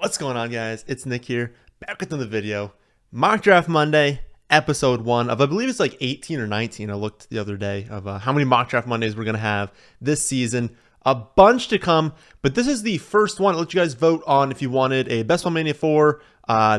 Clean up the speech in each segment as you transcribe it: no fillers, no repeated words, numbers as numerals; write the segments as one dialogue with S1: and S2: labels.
S1: What's going on, guys? It's Nick here, back with another video. Mock Draft Monday, episode 1 of, I believe it's like 18 or 19. I looked the other day of how many Mock Draft Mondays we're going to have this season. A bunch to come, but this is the first one. I'll let you guys vote on if you wanted a Best Ball Mania 4,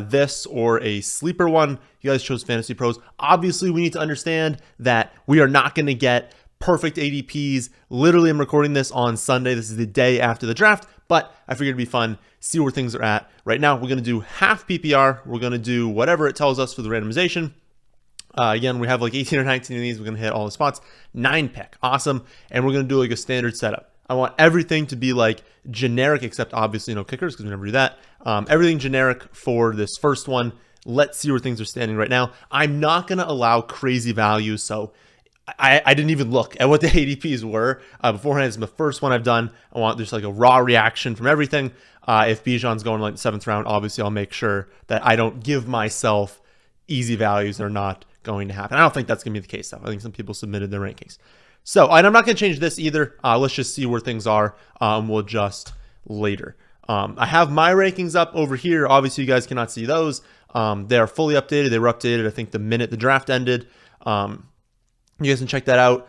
S1: this, or a sleeper one. You guys chose Fantasy Pros. Obviously, we need to understand that we are not going to get perfect ADPs. Literally, I'm recording this on Sunday. This is the day after the draft, but I figured it'd be fun, see where things are at. Right now, we're going to do half PPR. We're going to do whatever it tells us for the randomization. Again, we have like 18 or 19 of these. We're going to hit all the spots. 9 pick. Awesome. And we're going to do like a standard setup. I want everything to be like generic, except obviously no kickers because we never do that. Everything generic for this first one. Let's see where things are standing right now. I'm not going to allow crazy values, so I didn't even look at what the ADPs were beforehand. It's the first one I've done. I want just like a raw reaction from everything. If Bijan's going like the 7th round, obviously I'll make sure that I don't give myself easy values that are not going to happen. I don't think that's going to be the case, though. I think some people submitted their rankings. So, and I'm not going to change this either. Let's just see where things are. We'll adjust later. I have my rankings up over here. Obviously, you guys cannot see those. They are fully updated. They were updated, I think, the minute the draft ended. You guys can check that out.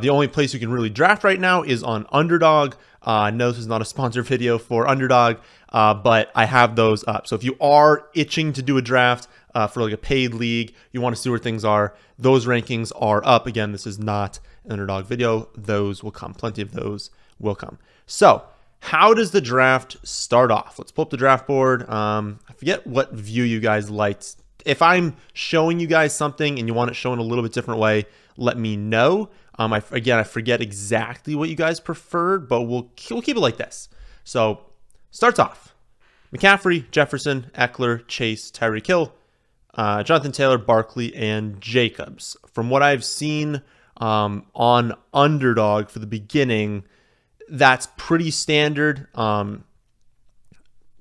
S1: The only place you can really draft right now is on Underdog. No, this is not a sponsored video for Underdog, but I have those up. So if you are itching to do a draft for like a paid league, you want to see where things are, those rankings are up. Again, this is not an Underdog video. Those will come. Plenty of those will come. So how does the draft start off? Let's pull up the draft board. I forget what view you guys liked. If I'm showing you guys something and you want it shown a little bit different way, let me know. I forget exactly what you guys preferred, but we'll keep it like this. So starts off: McCaffrey, Jefferson, Eckler, Chase, Tyreek Hill, Jonathan Taylor, Barkley, and Jacobs. From what I've seen on Underdog for the beginning, that's pretty standard.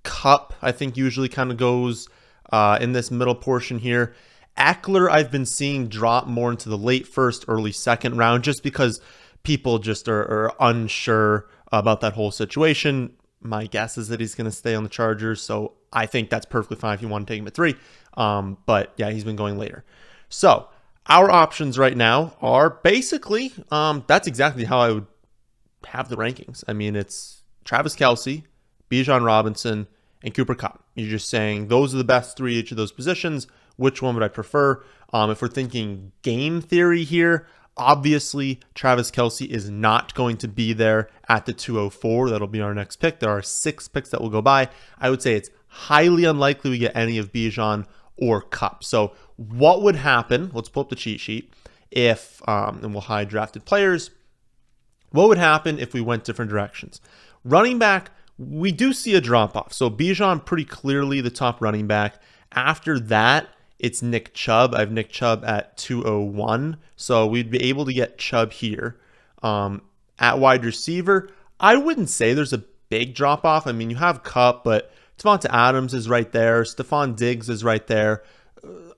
S1: Cup, I think, usually kind of goes in this middle portion here. Eckler, I've been seeing drop more into the late first, early second round, just because people just are unsure about that whole situation. My guess is that he's going to stay on the Chargers, so I think that's perfectly fine if you want to take him at 3. But yeah, he's been going later. So our options right now are basically, that's exactly how I would have the rankings. I mean, it's Travis Kelce, Bijan Robinson, and Cooper Kupp. You're just saying those are the best 3 each of those positions. Which one would I prefer? If we're thinking game theory here, obviously Travis Kelce is not going to be there at the 204. That'll be our next pick. There are 6 picks that will go by. I would say it's highly unlikely we get any of Bijan or Kupp. So what would happen? Let's pull up the cheat sheet. If and we'll hide drafted players. What would happen if we went different directions? Running back, we do see a drop off. So Bijan pretty clearly the top running back. After that, it's Nick Chubb. I have Nick Chubb at 201. So we'd be able to get Chubb here. At wide receiver, I wouldn't say there's a big drop off. I mean, you have Kupp, but Devonta Adams is right there. Stephon Diggs is right there.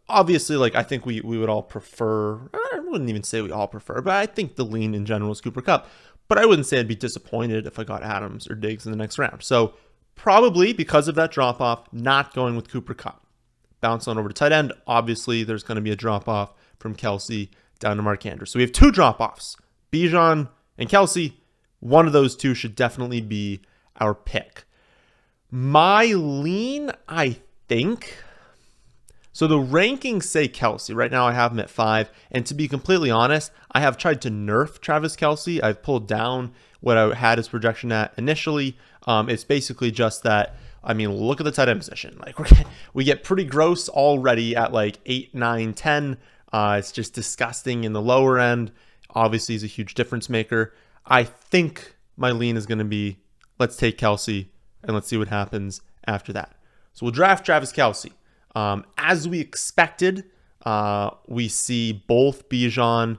S1: Obviously, like I think we would all prefer, I wouldn't even say we all prefer, but I think the lean in general is Cooper Kupp. But I wouldn't say I'd be disappointed if I got Adams or Diggs in the next round. So probably because of that drop off, not going with Cooper Kupp. Bounce on over to tight end. Obviously, there's going to be a drop-off from Kelce down to Mark Andrews. So we have 2 drop-offs, Bijan and Kelce. One of those 2 should definitely be our pick. My lean, I think. So the rankings say Kelce. Right now I have him at 5. And to be completely honest, I have tried to nerf Travis Kelce. I've pulled down what I had his projection at initially. It's basically just that, I mean, look at the tight end position. Like we get pretty gross already at like 8, 9, 10. It's just disgusting in the lower end. Obviously, he's a huge difference maker. I think my lean is going to be, let's take Kelce and let's see what happens after that. So we'll draft Travis Kelce. As we expected, we see both Bijan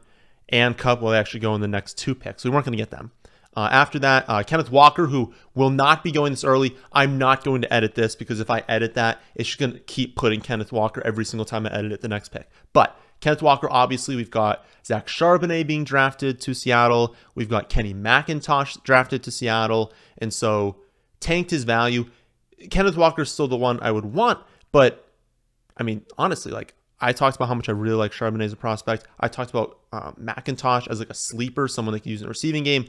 S1: and Kupp will actually go in the next 2 picks. So we weren't going to get them. After that, Kenneth Walker, who will not be going this early. I'm not going to edit this because if I edit that, it's just going to keep putting Kenneth Walker every single time I edit it the next pick. But Kenneth Walker, obviously, we've got Zach Charbonnet being drafted to Seattle. We've got Kenny McIntosh drafted to Seattle. And so tanked his value. Kenneth Walker's still the one I would want, but I mean, honestly, like I talked about how much I really like Charbonnet as a prospect. I talked about McIntosh as like a sleeper, someone that can use in a receiving game.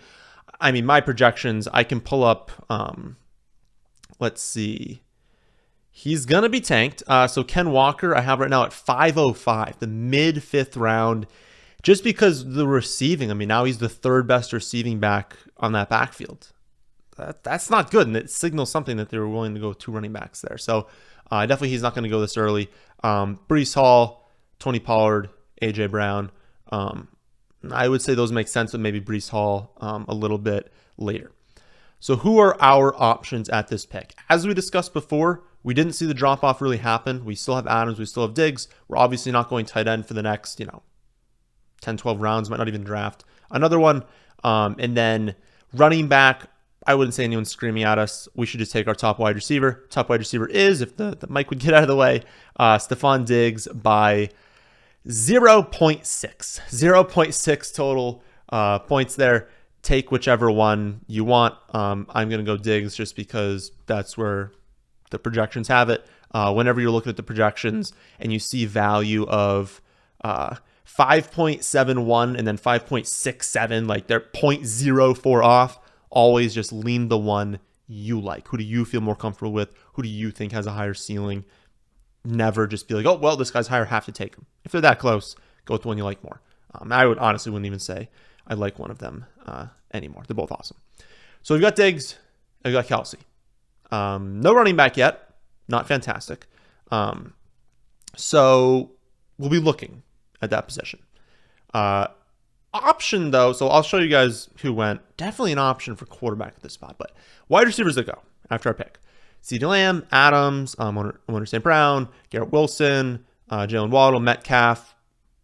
S1: I mean, my projections, I can pull up, let's see. He's going to be tanked. So Ken Walker, I have right now at 505, the mid 5th round, just because the receiving. I mean, now he's the 3rd best receiving back on that backfield. That's not good, and it signals something that they were willing to go 2 running backs there. So definitely he's not going to go this early. Breece Hall, Tony Pollard, A.J. Brown. I would say those make sense, but maybe Breece Hall a little bit later. So who are our options at this pick? As we discussed before, we didn't see the drop-off really happen. We still have Adams. We still have Diggs. We're obviously not going tight end for the next, 10, 12 rounds. Might not even draft another one. And then running back, I wouldn't say anyone's screaming at us. We should just take our top wide receiver. Top wide receiver is, if the mic would get out of the way, Stephon Diggs by 0.6. 0.6 total points there. Take whichever one you want. I'm going to go Diggs just because that's where the projections have it. Whenever you're looking at the projections and you see value of 5.71 and then 5.67, like they're 0.04 off, always just lean the one you like. Who do you feel more comfortable with? Who do you think has a higher ceiling? Never just be like, oh, well, this guy's higher, have to take him. If they're that close, go with the one you like more. I would honestly wouldn't even say I like one of them anymore. They're both awesome. So we've got Diggs, and we've got Kelsey. No running back yet. Not fantastic. So we'll be looking at that position. Option, though, so I'll show you guys who went. Definitely an option for quarterback at this spot, but wide receivers that go after our pick. CeeDee Lamb, Adams, Wonder St. Brown, Garrett Wilson, Jalen Waddle, Metcalf.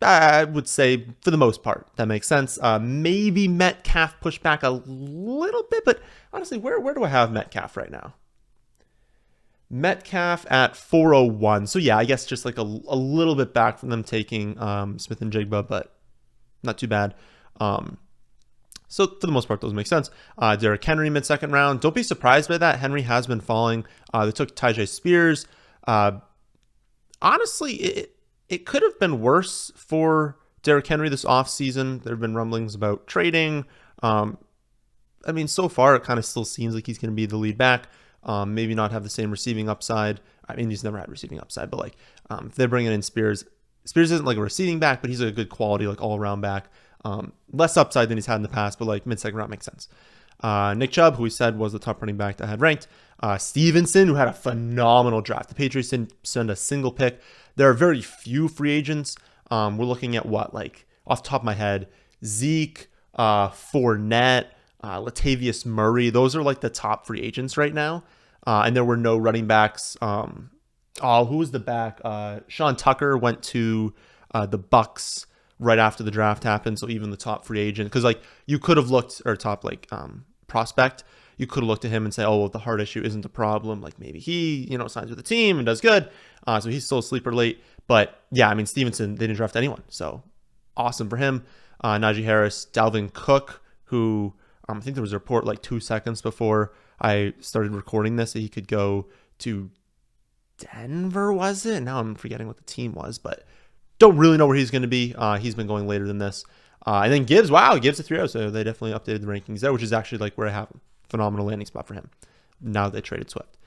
S1: I would say for the most part, that makes sense. Maybe Metcalf pushed back a little bit, but honestly, where do I have Metcalf right now? Metcalf at 401. So yeah, I guess just like a little bit back from them taking Smith and Jigba, but not too bad. So for the most part, those make sense. Derrick Henry mid-second round. Don't be surprised by that. Henry has been falling. They took Tyjae Spears. Honestly, it could have been worse for Derrick Henry this offseason. There have been rumblings about trading. I mean, so far, it kind of still seems like he's going to be the lead back. Maybe not have the same receiving upside. I mean, he's never had receiving upside, but like if they're bringing in Spears isn't like a receiving back, but he's a good quality, like all-around back. Less upside than he's had in the past, but like mid-second round makes sense. Nick Chubb, who we said was the top running back that I had ranked. Stevenson, who had a phenomenal draft. The Patriots didn't send a single pick. There are very few free agents. We're looking at what, like off the top of my head, Zeke, Fournette, Latavius Murray. Those are like the top free agents right now. And there were no running backs. Who was the back? Sean Tucker went to the Bucks right after the draft happened. So even the top free agent, because like you could have looked, or top like prospect, you could have looked at him and say, oh, well, the heart issue isn't a problem. Like maybe he, signs with the team and does good. So he's still a sleeper late. But yeah, I mean, Stevenson, they didn't draft anyone. So awesome for him. Najee Harris, Dalvin Cook, who I think there was a report like 2 seconds before I started recording this that he could go to Denver, was it? Now I'm forgetting what the team was, but don't really know where he's going to be. He's been going later than this. And then Gibbs, Gibbs at 3-0. So they definitely updated the rankings there, which is actually like where I have him. Phenomenal landing spot for him now that they traded Swift.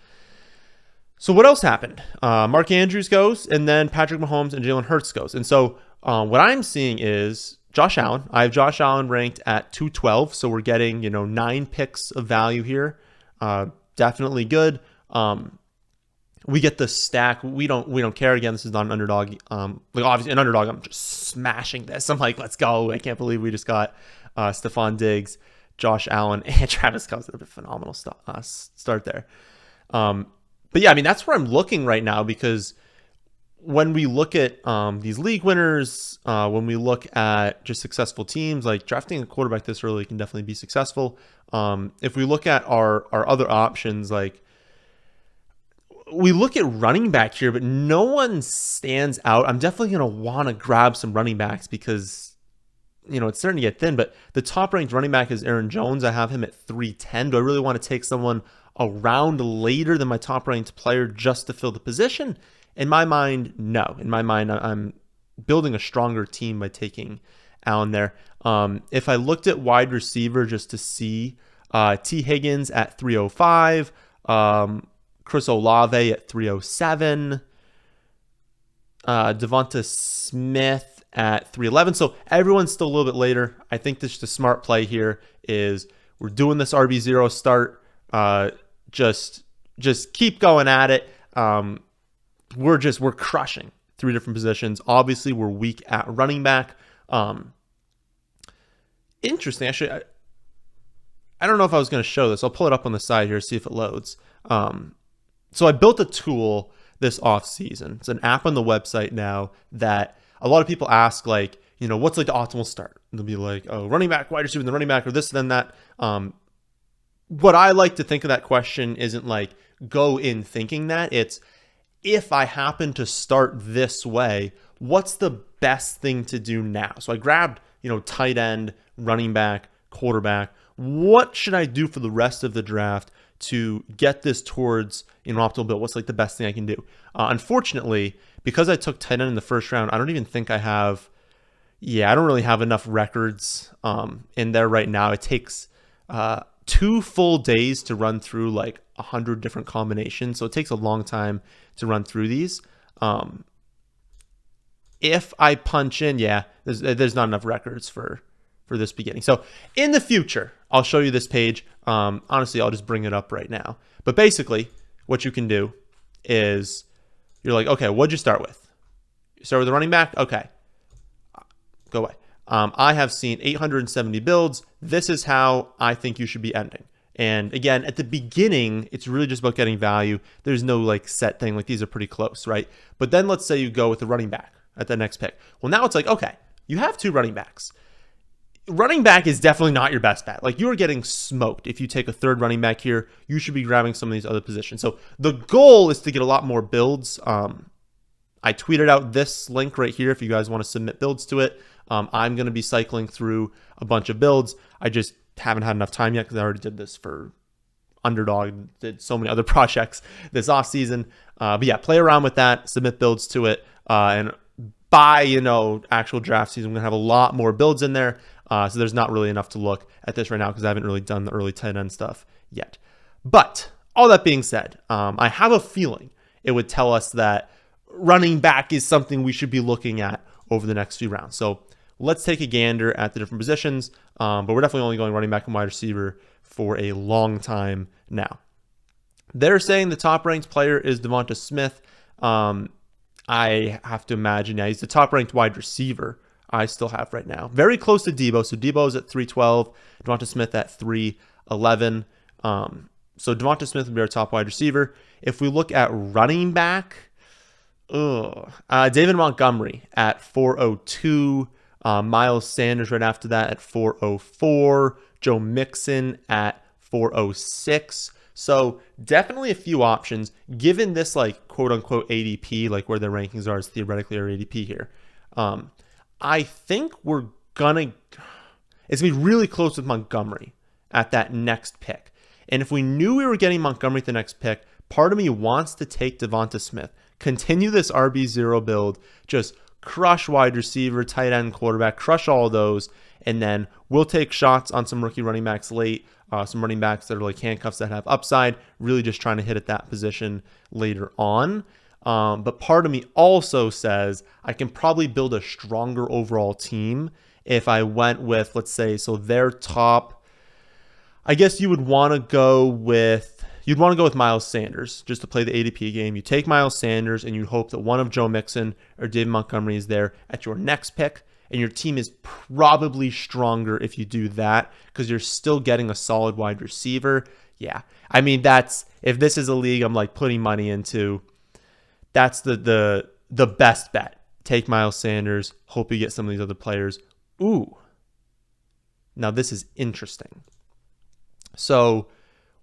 S1: So what else happened? Mark Andrews goes, and then Patrick Mahomes and Jalen Hurts goes. And so what I'm seeing is Josh Allen. I have Josh Allen ranked at 212. So we're getting, 9 picks of value here. Definitely good. We get the stack. We don't care. Again, this is not an underdog. Obviously an underdog, I'm just smashing this. I'm like, let's go. I can't believe we just got Stephon Diggs, Josh Allen, and Travis Kelce. A phenomenal start there. But yeah, I mean, that's where I'm looking right now, because when we look at these league winners, when we look at just successful teams, like drafting a quarterback this early can definitely be successful. If we look at our other options, like we look at running back here, but no one stands out. I'm definitely going to want to grab some running backs because it's starting to get thin, but the top ranked running back is Aaron Jones. I have him at 310. Do I really want to take someone around later than my top ranked player just to fill the position? In my mind, no. In my mind, I'm building a stronger team by taking Allen there. If I looked at wide receiver just to see, T. Higgins at 305, Chris Olave at 307, Devonta Smith at 311. So everyone's still a little bit later. I think this the smart play here is we're doing this RB0 start. Just keep going at it. We're crushing 3 different positions. Obviously, we're weak at running back. Interesting. Actually, I don't know if I was going to show this. I'll pull it up on the side here, see if it loads. So I built a tool this off season. It's an app on the website now that a lot of people ask, like, what's like the optimal start? And they'll be like, oh, running back, wide receiver, the running back, or this, then that. What I like to think of that question isn't like go in thinking that. It's if I happen to start this way, what's the best thing to do now? So I grabbed, tight end, running back, quarterback. What should I do for the rest of the draft to get this towards optimal build? What's like the best thing I can do? Unfortunately, because I took tight end in the first round, I don't even think I have. I don't really have enough records in there right now. It takes 2 full days to run through like 100 different combinations, so it takes a long time to run through these. If I punch in, there's not enough records for this beginning. So in the future, I'll show you this page. Honestly, I'll just bring it up right now. But basically, what you can do is you're like, okay, what'd you start with? You start with a running back? Okay. Go away. I have seen 870 builds. This is how I think you should be ending. And again, at the beginning, it's really just about getting value. There's no like set thing. Like these are pretty close, right? But then let's say you go with the running back at the next pick. Well, now it's like, okay, you have 2 running backs. Running back is definitely not your best bet. Like you are getting smoked. If you take a 3rd running back here, you should be grabbing some of these other positions. So the goal is to get a lot more builds. I tweeted out this link right here if you guys want to submit builds to it. I'm going to be cycling through a bunch of builds. I just haven't had enough time yet because I already did this for Underdog, did so many other projects this off season. But yeah, play around with that, submit builds to it, and by actual draft season, we're gonna have a lot more builds in there. So there's not really enough to look at this right now because I haven't really done the early tight end stuff yet. But all that being said, I have a feeling it would tell us that running back is something we should be looking at over the next few rounds. So let's take a gander at the different positions. But we're definitely only going running back and wide receiver for a long time now. They're saying the top ranked player is Devonta Smith. I have to imagine, he's the top ranked wide receiver I still have right now. Very close to Debo. So Debo's at 312, Devonta Smith at 311. So Devonta Smith would be our top wide receiver. If we look at running back, David Montgomery at 402. Miles Sanders right after that at 404. Joe Mixon at 406. So definitely a few options given this like quote unquote ADP, like where their rankings are is theoretically our ADP here. I think it's gonna be really close with Montgomery at that next pick. And if we knew we were getting Montgomery at the next pick, part of me wants to take Devonta Smith, continue this RB0 build, just crush wide receiver, tight end, quarterback, crush all of those, and then we'll take shots on some rookie running backs late, some running backs that are like handcuffs that have upside, really just trying to hit at that position later on. But part of me also says I can probably build a stronger overall team if I went with, let's say, so their top, I guess you would want to go with Miles Sanders just to play the ADP game. You take Miles Sanders and you hope that one of Joe Mixon or David Montgomery is there at your next pick. And your team is probably stronger if you do that because you're still getting a solid wide receiver. Yeah. I mean, if this is a league I'm like putting money into, that's the best bet. Take Miles Sanders. Hope you get some of these other players. Ooh. Now this is interesting. So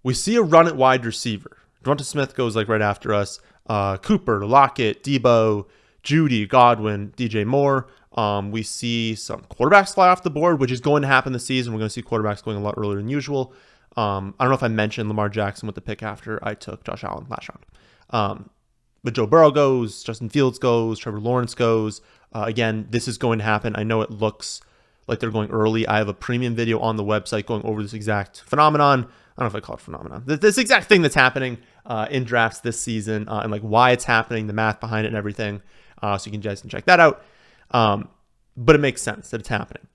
S1: we see a run at wide receiver. Devonta Smith goes like right after us. Cooper, Lockett, Debo, Judy, Godwin, DJ Moore. We see some quarterbacks fly off the board, which is going to happen this season. We're going to see quarterbacks going a lot earlier than usual. I don't know if I mentioned Lamar Jackson with the pick after I took Josh Allen last round. But Joe Burrow goes, Justin Fields goes, Trevor Lawrence goes. Again, this is going to happen. I know it looks like they're going early. I have a premium video on the website going over this exact phenomenon. I don't know if I call it phenomenon. This exact thing that's happening in drafts this season and like why it's happening, the math behind it and everything. So you guys can check that out. But it makes sense that it's happening.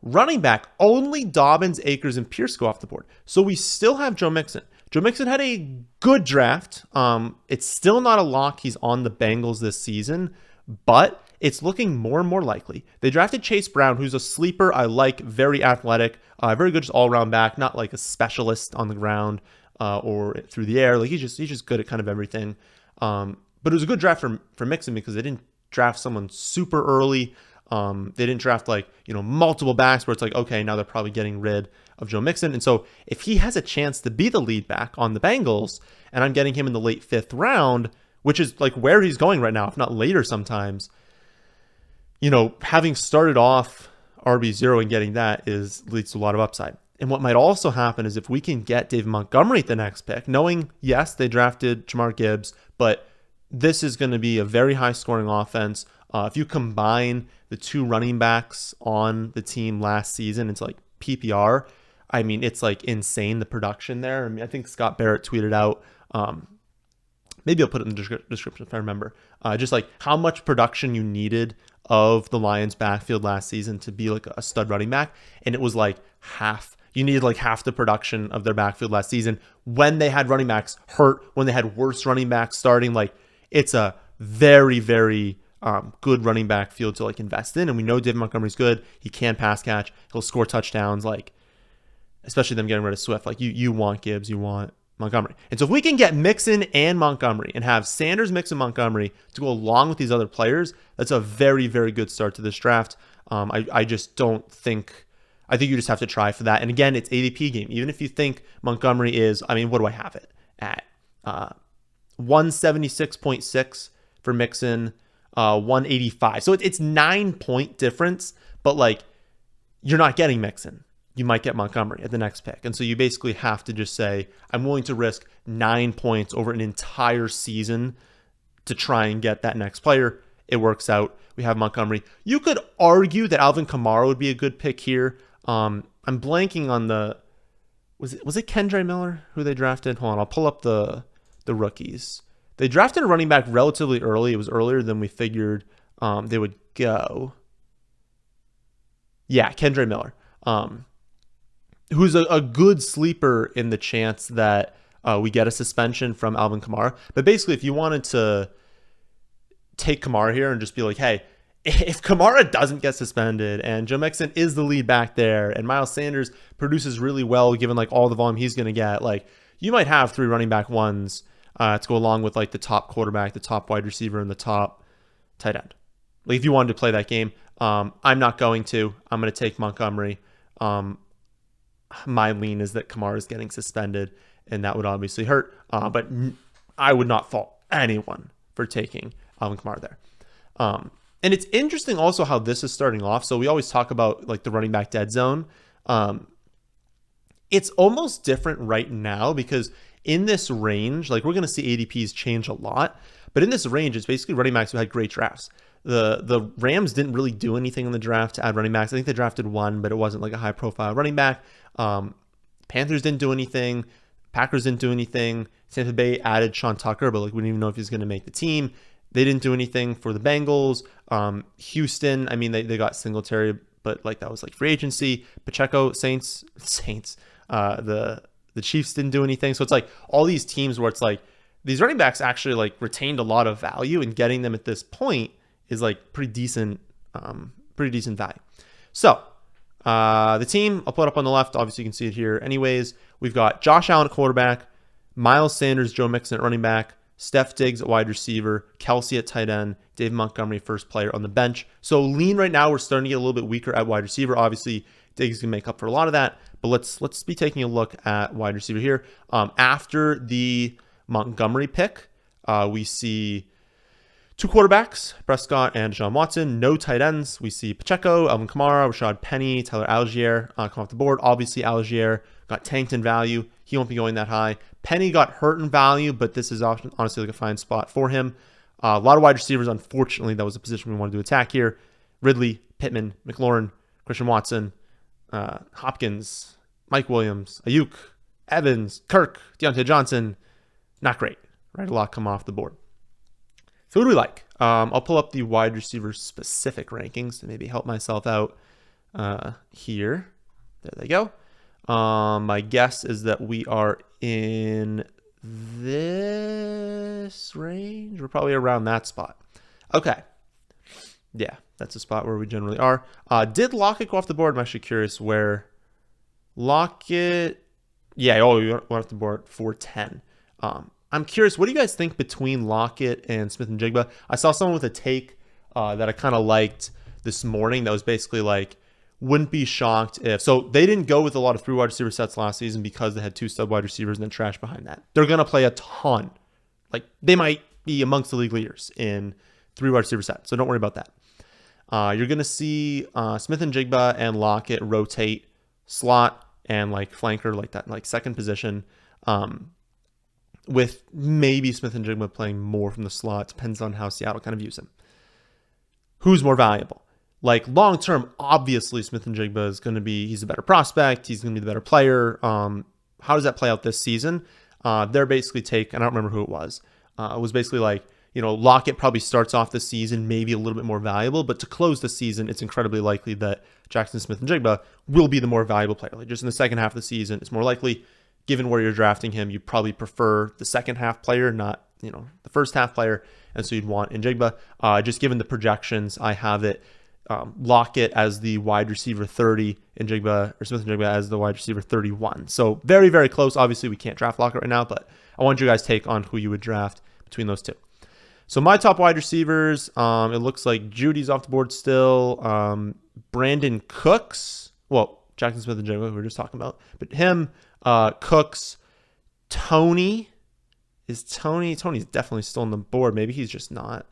S1: Running back, only Dobbins, Akers, and Pierce go off the board. So we still have Joe Mixon. Joe Mixon had a good draft. It's still not a lock he's on the Bengals this season, but it's looking more and more likely. They drafted Chase Brown, who's a sleeper I like, very athletic, very good just all-around back, not like a specialist on the ground or through the air. Like he's just good at kind of everything. But it was a good draft for Mixon because they didn't draft someone super early. They didn't draft multiple backs where it's like, okay, now they're probably getting rid of Joe Mixon. And so if he has a chance to be the lead back on the Bengals and I'm getting him in the late 5th round, which is like where he's going right now, if not later sometimes, having started off RB0 and getting that leads to a lot of upside. And what might also happen is if we can get David Montgomery at the next pick, knowing, yes, they drafted Jamar Gibbs, but this is going to be a very high scoring offense. If you combine the 2 running backs on the team last season, it's like PPR. I mean, it's like insane, the production there. I mean, I think Scott Barrett tweeted out, maybe I'll put it in the description if I remember, just like how much production you needed of the Lions backfield last season to be like a stud running back. And it was like half. You needed like half the production of their backfield last season when they had running backs hurt, when they had worse running backs starting. Like it's a very, very good running back field to like invest in. And we know David Montgomery's good. He can pass catch. He'll score touchdowns, like especially them getting rid of Swift. Like you want Gibbs, you want Montgomery. And so if we can get Mixon and Montgomery and have Sanders, Mixon, Montgomery to go along with these other players, that's a very, very good start to this draft. I just don't think, I think you just have to try for that. And again, it's ADP game. Even if you think Montgomery is, I mean, what do I have it at? 176.6 for Mixon, 185. So it's 9-point difference, but like you're not getting Mixon. You might get Montgomery at the next pick. And so you basically have to just say, I'm willing to risk 9 points over an entire season to try and get that next player. It works out. We have Montgomery. You could argue that Alvin Kamara would be a good pick here. I'm blanking on was it Kendre Miller who they drafted? Hold on, I'll pull up the rookies. They drafted a running back relatively early. It was earlier than we figured they would go. Yeah, Kendre Miller. Who's a good sleeper in the chance that we get a suspension from Alvin Kamara. But basically, if you wanted to take Kamara here and just be like, hey, if Kamara doesn't get suspended and Joe Mixon is the lead back there and Miles Sanders produces really well given like all the volume he's going to get, like you might have 3 running back ones to go along with like the top quarterback, the top wide receiver, and the top tight end. Like if you wanted to play that game, I'm not going to. I'm going to take Montgomery. My lean is that Kamara is getting suspended, and that would obviously hurt. But I would not fault anyone for taking Alvin Kamara there. And it's interesting also how this is starting off. So we always talk about like the running back dead zone. It's almost different right now because in this range, like we're going to see ADPs change a lot. But in this range, it's basically running backs who had great drafts. The Rams didn't really do anything in the draft to add running backs. I think they drafted one, but it wasn't like a high profile running back. Panthers didn't do anything. Packers didn't do anything. Tampa Bay added Sean Tucker, but like we didn't even know if he's going to make the team. They didn't do anything for the Bengals. Houston, I mean, they got Singletary, but like that was like free agency. Pacheco, Saints. The Chiefs didn't do anything. So it's like all these teams where it's like these running backs actually like retained a lot of value, and getting them at this point is like pretty decent value. So the team, I'll put up on the left. Obviously, you can see it here. Anyways, we've got Josh Allen at quarterback, Miles Sanders, Joe Mixon at running back, Steph Diggs at wide receiver, Kelsey at tight end, Dave Montgomery first player on the bench. So lean right now, we're starting to get a little bit weaker at wide receiver. Obviously, Diggs can make up for a lot of that, but let's be taking a look at wide receiver here. After the Montgomery pick, we see Two quarterbacks, Prescott and Deshaun Watson. No tight ends. We see Pacheco, Alvin Kamara, Rashad Penny, Tyler Algier come off the board. Obviously, Algier got tanked in value. He won't be going that high. Penny got hurt in value, but this is honestly like a fine spot for him. A lot of wide receivers, unfortunately, that was a position we wanted to attack here. Ridley, Pittman, McLaurin, Christian Watson, Hopkins, Mike Williams, Ayuk, Evans, Kirk, Deontay Johnson. Not great, right? A lot come off the board. So what do we like? I'll pull up the wide receiver specific rankings to maybe help myself out here. There they go. My guess is that we are in this range. We're probably around that spot. Okay. Yeah, that's a spot where we generally are. Did Lockett go off the board? I'm actually curious where Lockett... Yeah, you went off the board 410. I'm curious, what do you guys think between Lockett and Smith-Njigba? I saw someone with a take that I kind of liked this morning that was basically like, wouldn't be shocked if... So they didn't go with a lot of 3 wide receiver sets last season because they had 2 sub wide receivers and then trash behind that. They're going to play a ton. Like, they might be amongst the league leaders in 3 wide receiver sets, so don't worry about that. You're going to see Smith-Njigba and Lockett rotate slot and like flanker, like that, like second position. With maybe Smith-Njigba playing more from the slot. Depends on how Seattle kind of views him. Who's more valuable? Like long-term, obviously Smith-Njigba is going to be, he's a better prospect. He's going to be the better player. How does that play out this season? They're basically I don't remember who it was. It was basically like, Lockett probably starts off the season maybe a little bit more valuable, but to close the season, it's incredibly likely that Jackson Smith-Njigba will be the more valuable player. Like just in the second half of the season, it's more likely. Given where you're drafting him, you probably prefer the second half player, not the first half player, and so you'd want Njigba. Just given the projections, I have it Lockett as the wide receiver 30, Smith-Njigba as the wide receiver 31. So very, very close. Obviously, we can't draft Lockett right now, but I want you guys' take on who you would draft between those two. So my top wide receivers, it looks like Judy's off the board still. Brandon Cooks, well, Jackson Smith-Njigba, we were just talking about, but him. Cooks, Tony. Tony's definitely still on the board. Maybe he's just not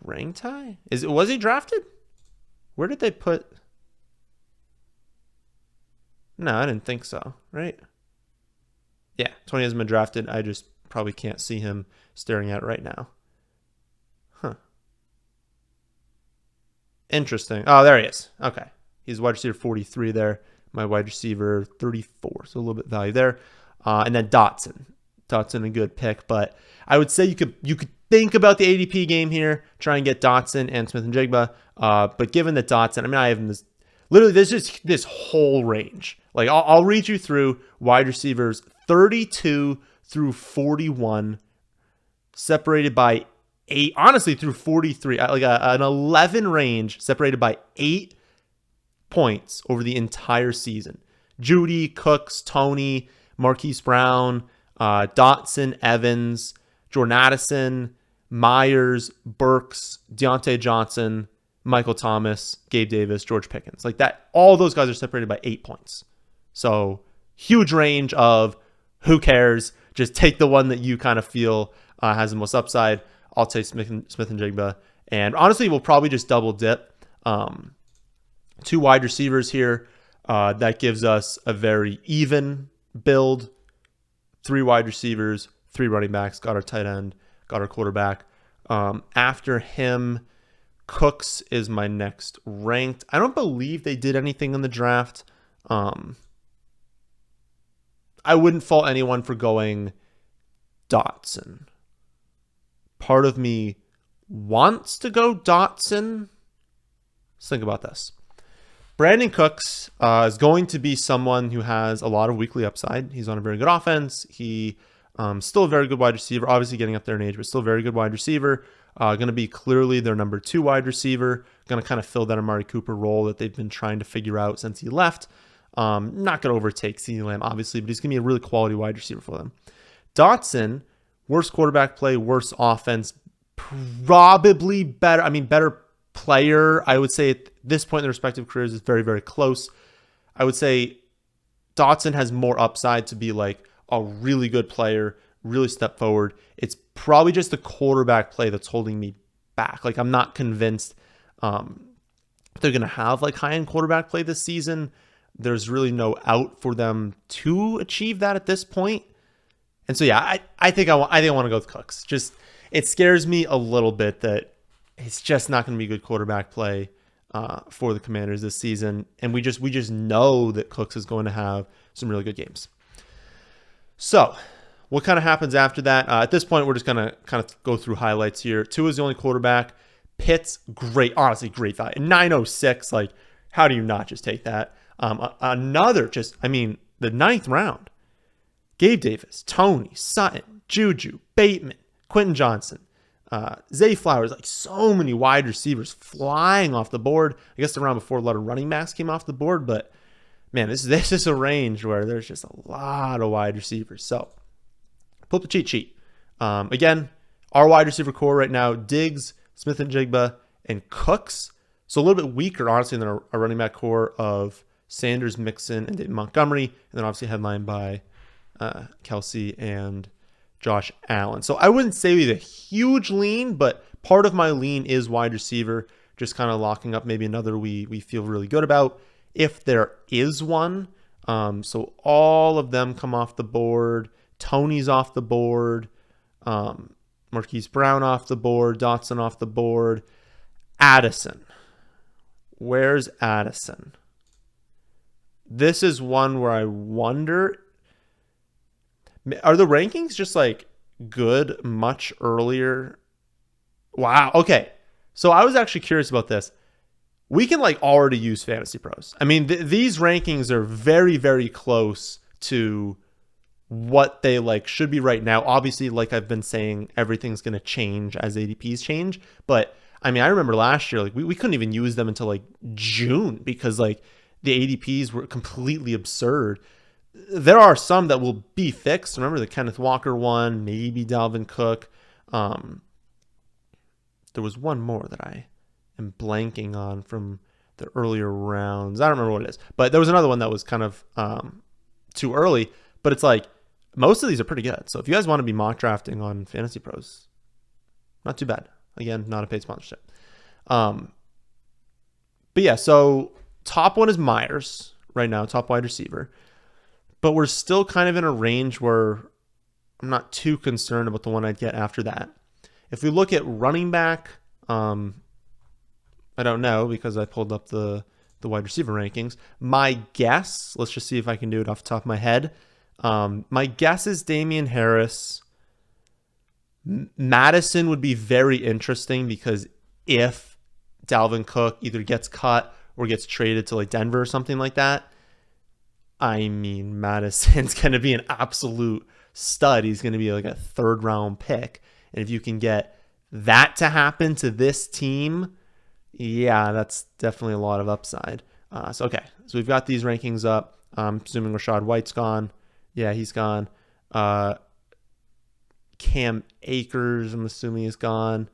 S1: ranked high. Was he drafted? Where did they put? No, I didn't think so. Right? Yeah, Tony hasn't been drafted. I just probably can't see him staring at it right now. Huh. Interesting. Oh, there he is. Okay. He's wide receiver 43 there. My wide receiver 34, so a little bit of value there. And then Dotson, a good pick, but I would say you could think about the ADP game here, try and get Dotson and Smith-Njigba. But given that Dotson, I have him there's just this whole range. Like I'll read you through wide receivers 32 through 41, separated by 8. Honestly, through 43, like an 11 range separated by 8 points over the entire season. Judy, Cooks, Tony, Marquise Brown, Dotson, Evans, Jordan Addison, Myers, Burks, Deontay Johnson, Michael Thomas, Gabe Davis, George Pickens. Like that, all those guys are separated by 8 points. So huge range of who cares. Just take the one that you kind of feel has the most upside. I'll take Smith-Njigba. And honestly, we'll probably just double dip. 2 wide receivers here. That gives us a very even build. 3 wide receivers, 3 running backs, got our tight end, got our quarterback. After him, Cooks is my next ranked. I don't believe they did anything in the draft. I wouldn't fault anyone for going Dotson. Part of me wants to go Dotson. Let's think about this. Brandon Cooks is going to be someone who has a lot of weekly upside. He's on a very good offense. He still a very good wide receiver, obviously getting up there in age, but still a very good wide receiver. Going to be clearly their number 2 wide receiver. Going to kind of fill that Amari Cooper role that they've been trying to figure out since he left. Not going to overtake CeeDee Lamb, obviously, but he's going to be a really quality wide receiver for them. Dotson, worse quarterback play, worse offense, probably better. Better player. I would say at this point in their respective careers is very, very close. I would say Dotson has more upside to be like a really good player, really step forward. It's probably just the quarterback play that's holding me back. Like, I'm not convinced they're going to have like high-end quarterback play this season. There's really no out for them to achieve that at this point. And so, yeah, I think I want to go with Cooks. Just, it scares me a little bit that it's just not going to be good quarterback play for the Commanders this season. And we just know that Cooks is going to have some really good games. So what kind of happens after that? At this point, we're just going to kind of go through highlights here. Tua is the only quarterback. Pitts, great, honestly, great value. 906, like, how do you not just take that? The ninth round. Gabe Davis, Tony, Sutton, Juju, Bateman, Quentin Johnson, Zay Flowers, like so many wide receivers flying off the board. I guess the round before a lot of running backs came off the board, but man, this is a range where there's just a lot of wide receivers. So pull up the cheat sheet. Again, our wide receiver core right now, Diggs, Smith and Jigba, and Cooks. So a little bit weaker, honestly, than our running back core of Sanders, Mixon, and David Montgomery, and then obviously headlined by Kelsey and Josh Allen. So I wouldn't say we have a huge lean, but part of my lean is wide receiver, just kind of locking up maybe another we feel really good about if there is one. So all of them come off the board. Tony's off the board. Marquise Brown off the board. Dotson off the board. Addison. Where's Addison? This is one where I wonder, are the rankings just like good much earlier? Wow. Okay. So I was actually curious about this. We can like already use Fantasy Pros. I mean, these rankings are very, very close to what they like should be right now. Obviously, like I've been saying, everything's going to change as ADPs change. But I mean, I remember last year, like we couldn't even use them until like June because like the ADPs were completely absurd. There are some that will be fixed. Remember the Kenneth Walker one, maybe Dalvin Cook. There was one more that I am blanking on from the earlier rounds. I don't remember what it is, but there was another one that was kind of too early. But it's like most of these are pretty good. So if you guys want to be mock drafting on Fantasy Pros, not too bad. Again, not a paid sponsorship. But yeah, so top one is Myers right now, top wide receiver. But we're still kind of in a range where I'm not too concerned about the one I'd get after that. If we look at running back, I don't know because I pulled up the wide receiver rankings. My guess, let's just see if I can do it off the top of my head. My guess is Damian Harris. Madison would be very interesting because if Dalvin Cook either gets cut or gets traded to like Denver or something like that, I mean, Madison's going to be an absolute stud. He's going to be like a third round pick. And if you can get that to happen to this team, yeah, that's definitely a lot of upside. So we've got these rankings up. I'm assuming Rashad White's gone. Yeah, he's gone. Cam Akers, I'm assuming, is gone.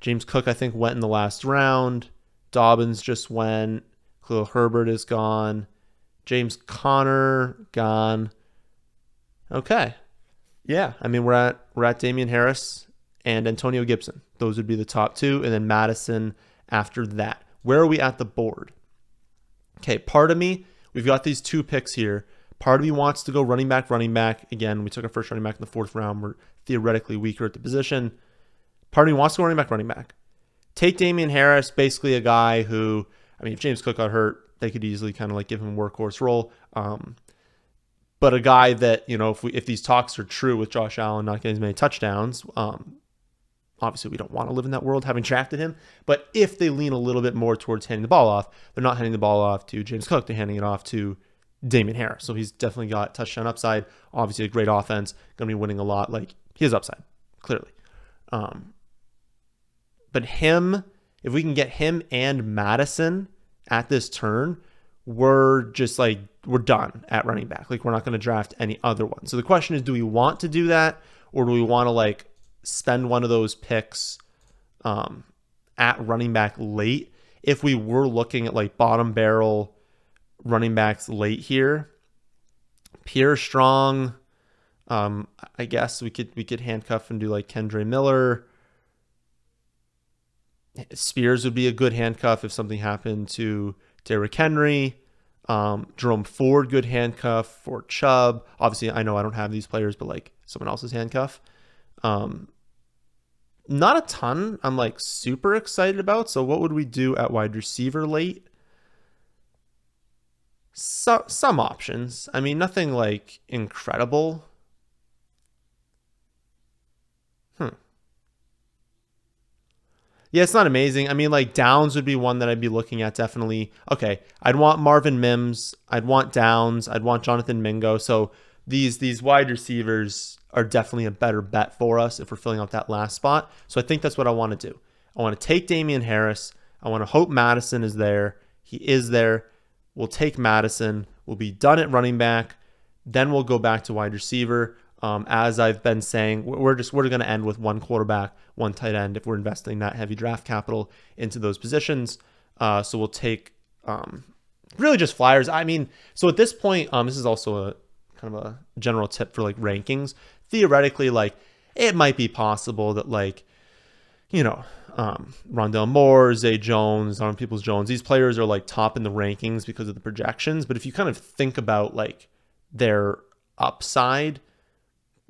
S1: James Cook, I think, went in the last round. Dobbins just went. Khalil Herbert is gone. James Conner, gone. Okay. Yeah, I mean, we're at Damian Harris and Antonio Gibson. Those would be the top two, and then Madison after that. Where are we at the board? Okay, part of me, we've got these two picks here. Part of me wants to go running back. Again, we took our first running back in the fourth round. We're theoretically weaker at the position. Part of me wants to go running back. Take Damian Harris, basically a guy who, I mean, if James Cook got hurt, they could easily kind of like give him a workhorse role. But a guy that, you know, if these talks are true with Josh Allen not getting as many touchdowns, obviously we don't want to live in that world having drafted him. But if they lean a little bit more towards handing the ball off, they're not handing the ball off to James Cook, they're handing it off to Damian Harris. So he's definitely got touchdown upside. Obviously a great offense, going to be winning a lot. Like, he has upside, clearly. But him, if we can get him and Madison at this turn, we're done at running back. Like, we're not going to draft any other one. So the question is, do we want to do that, or do we want to like spend one of those picks at running back late? If we were looking at like bottom barrel running backs late here, Pierre Strong, I guess we could handcuff and do like Kendre Miller. Spears would be a good handcuff if something happened to Derrick Henry. Jerome Ford, good handcuff for Chubb. Obviously, I know I don't have these players, but like someone else's handcuff. Um, Not a ton I'm like super excited about. So what would we do at wide receiver late? Some options. I mean, nothing like incredible. Hmm. Yeah, it's not amazing. I mean, like Downs would be one that I'd be looking at definitely. Okay, I'd want Marvin Mims. I'd want Downs. I'd want Jonathan Mingo. So these wide receivers are definitely a better bet for us if we're filling out that last spot. So I think that's what I want to do. I want to take Damian Harris. I want to hope Madison is there. He is there. We'll take Madison. We'll be done at running back. Then we'll go back to wide receiver. As I've been saying, we're going to end with one quarterback, one tight end if we're investing that heavy draft capital into those positions. So we'll take really just flyers. I mean, so at this point, this is also a kind of a general tip for like rankings. Theoretically, like it might be possible that like, you know, Rondell Moore, Zay Jones, Donovan Peoples-Jones, these players are like top in the rankings because of the projections. But if you kind of think about like their upside,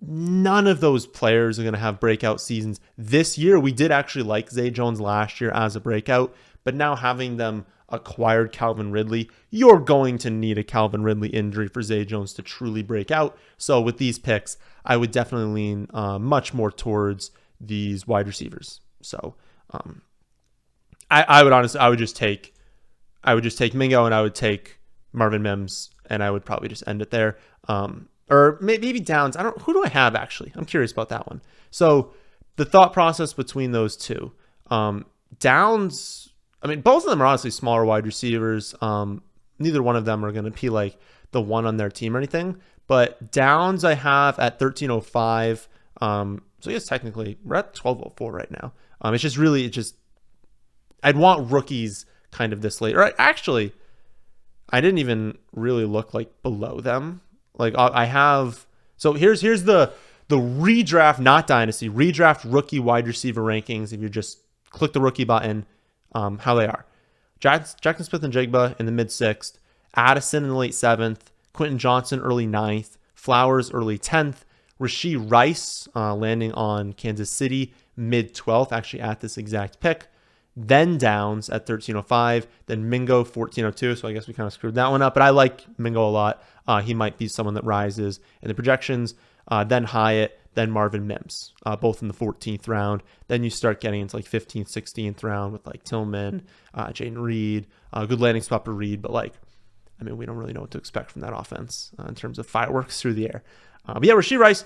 S1: none of those players are going to have breakout seasons this year. We did actually like Zay Jones last year as a breakout, but now having them acquired Calvin Ridley, you're going to need a Calvin Ridley injury for Zay Jones to truly break out. So with these picks, I would definitely lean much more towards these wide receivers. So I would honestly, I would just take Mingo and I would take Marvin Mims and I would probably just end it there. Or maybe Downs. Who do I have actually? I'm curious about that one. So the thought process between those two, Downs, I mean, both of them are honestly smaller wide receivers. Neither one of them are going to be like the one on their team or anything, but Downs I have at 1305. So I guess technically we're at 1204 right now. I'd want rookies kind of this late. Or actually, I didn't even really look like below them. Like I have, so here's the redraft, not dynasty, redraft rookie wide receiver rankings. If you just click the rookie button, how they are: Jackson Smith and Jigba in the mid 6th, Addison in the late 7th, Quentin Johnson early 9th, Flowers early 10th, Rashee Rice landing on Kansas City mid 12th, actually at this exact pick. Then Downs at 1305, then Mingo 1402. So I guess we kind of screwed that one up, but I like Mingo a lot. He might be someone that rises in the projections. Then Hyatt, then Marvin Mims, both in the 14th round. Then you start getting into like 15th, 16th round with like Tillman, Jaden Reed, good landing spot for Reed, but like, I mean, we don't really know what to expect from that offense in terms of fireworks through the air. But yeah, Rashee Rice,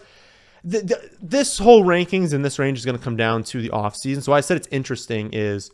S1: this whole rankings in this range is going to come down to the offseason. So why I said it's interesting is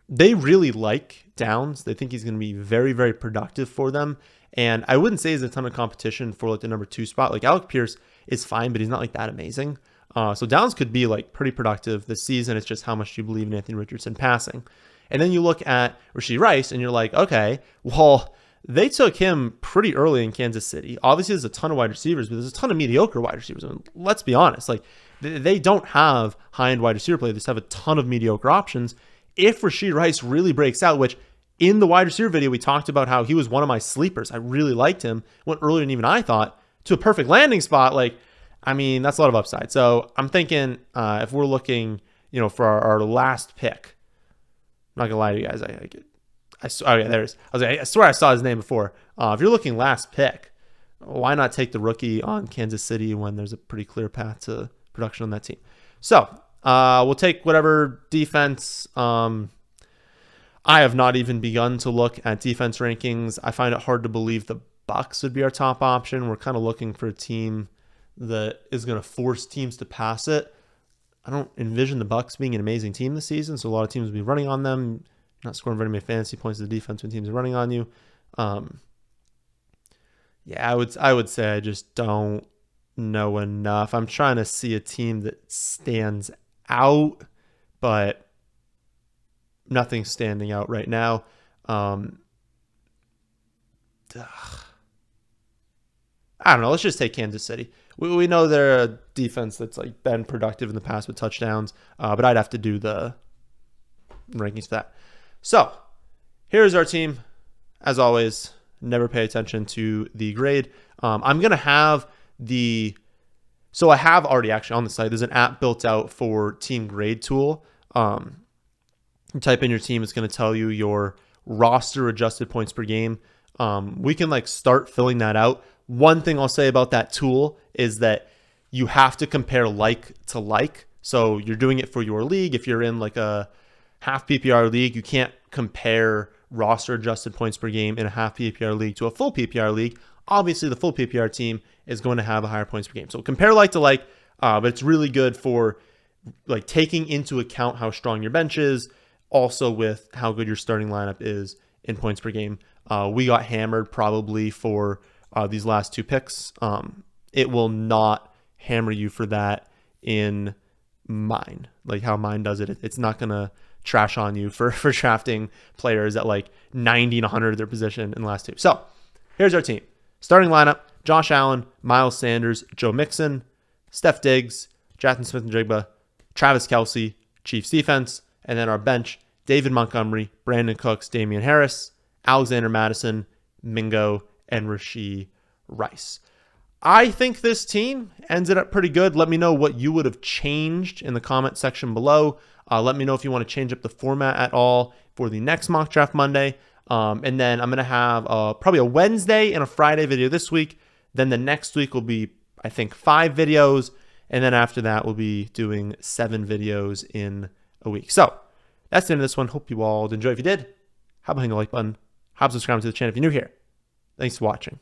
S1: they really like Downs. They think he's going to be very, very productive for them. And I wouldn't say there's a ton of competition for like the number 2 spot. Like Alec Pierce is fine, but he's not like that amazing. So Downs could be like pretty productive this season. It's just how much do you believe in Anthony Richardson passing. And then you look at Rashee Rice and you're like, okay, well, they took him pretty early in Kansas City. Obviously, there's a ton of wide receivers, but there's a ton of mediocre wide receivers. I mean, let's be honest. Like, they don't have high-end wide receiver play. They just have a ton of mediocre options. If Rashee Rice really breaks out, which in the wide receiver video, we talked about how he was one of my sleepers. I really liked him. Went earlier than even I thought to a perfect landing spot. Like, I mean, that's a lot of upside. So I'm thinking if we're looking, for our last pick, I'm not going to lie to you guys. Oh yeah, there it is. I swear I saw his name before. If you're looking last pick, why not take the rookie on Kansas City when there's a pretty clear path to production on that team? So we'll take whatever defense. I have not even begun to look at defense rankings. I find it hard to believe the Bucs would be our top option. We're kind of looking for a team that is going to force teams to pass it. I don't envision the Bucs being an amazing team this season, so a lot of teams will be running on them. Not scoring very many fantasy points to the defense when teams are running on you. Yeah, I would say I just don't know enough. I'm trying to see a team that stands out, but nothing's standing out right now. I don't know. Let's just take Kansas City. We know they're a defense that's like been productive in the past with touchdowns, but I'd have to do the rankings for that. So here's our team. As always, never pay attention to the grade. I'm going to have so I have already actually on the site, there's an app built out for team grade tool. You type in your team, it's going to tell you your roster adjusted points per game. We can like start filling that out. One thing I'll say about that tool is that you have to compare like to like. So you're doing it for your league. If you're in like a half PPR league, you can't compare roster adjusted points per game in a half PPR league to a full PPR league. Obviously, the full PPR team is going to have a higher points per game. So compare like to like, but it's really good for like taking into account how strong your bench is, also with how good your starting lineup is in points per game. We got hammered probably for these last two picks. It will not hammer you for that in mine, like how mine does it. It's not going to trash on you for drafting players at like 90 and 100 of their position in the last two. So here's our team. Starting lineup: Josh Allen, Miles Sanders, Joe Mixon, Steph Diggs, Jackson Smith-Njigba, Travis Kelce, Chiefs defense. And then our bench: David Montgomery, Brandon Cooks, Damian Harris, Alexander Madison, Mingo, and Rashee Rice. I think this team ended up pretty good. Let me know what you would have changed in the comment section below. Let me know if you want to change up the format at all for the next Mock Draft Monday. And then I'm going to have probably a Wednesday and a Friday video this week. Then the next week will be, I think, 5 videos. And then after that, we'll be doing 7 videos in a week. So that's the end of this one. Hope you all enjoyed. If you did, how about hitting the like button? How about subscribing to the channel if you're new here? Thanks for watching.